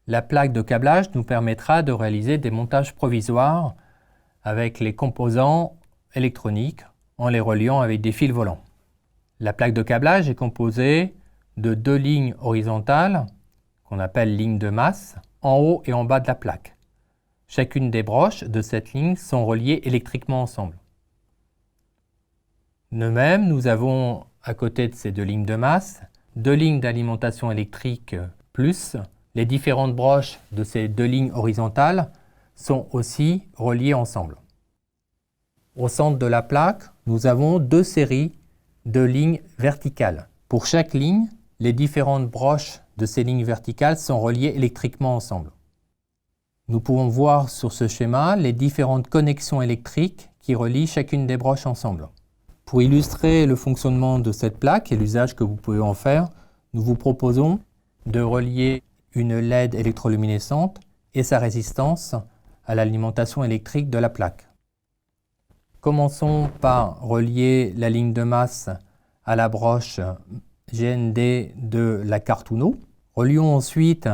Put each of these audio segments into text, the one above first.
La plaque de câblage nous permettra de réaliser des montages provisoires avec les composants électroniques en les reliant avec des fils volants. La plaque de câblage est composée de deux lignes horizontales qu'on appelle lignes de masse en haut et en bas de la plaque. Chacune des broches de cette ligne sont reliées électriquement ensemble. De même, nous avons à côté de ces deux lignes de masse, deux lignes d'alimentation électrique plus les différentes broches de ces deux lignes horizontales sont aussi reliées ensemble. Au centre de la plaque, nous avons deux séries de lignes verticales. Pour chaque ligne, les différentes broches de ces lignes verticales sont reliées électriquement ensemble. Nous pouvons voir sur ce schéma les différentes connexions électriques qui relient chacune des broches ensemble. Pour illustrer le fonctionnement de cette plaque et l'usage que vous pouvez en faire, nous vous proposons de relier une LED électroluminescente et sa résistance à l'alimentation électrique de la plaque. Commençons par relier la ligne de masse à la broche GND de la carte Uno. Relions ensuite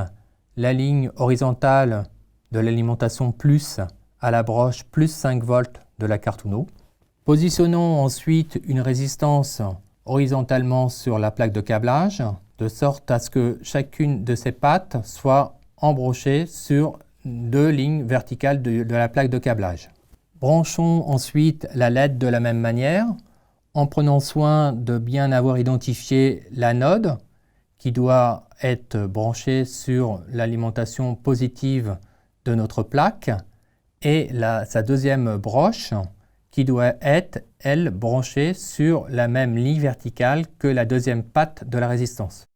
la ligne horizontale de l'alimentation plus à la broche plus 5 volts de la carte Uno. Positionnons ensuite une résistance horizontalement sur la plaque de câblage, de sorte à ce que chacune de ces pattes soit embrochée sur deux lignes verticales de la plaque de câblage. Branchons ensuite la LED de la même manière, en prenant soin de bien avoir identifié l'anode qui doit être branchée sur l'alimentation positive de notre plaque et sa deuxième broche qui doit être, elle, branchée sur la même ligne verticale que la deuxième patte de la résistance.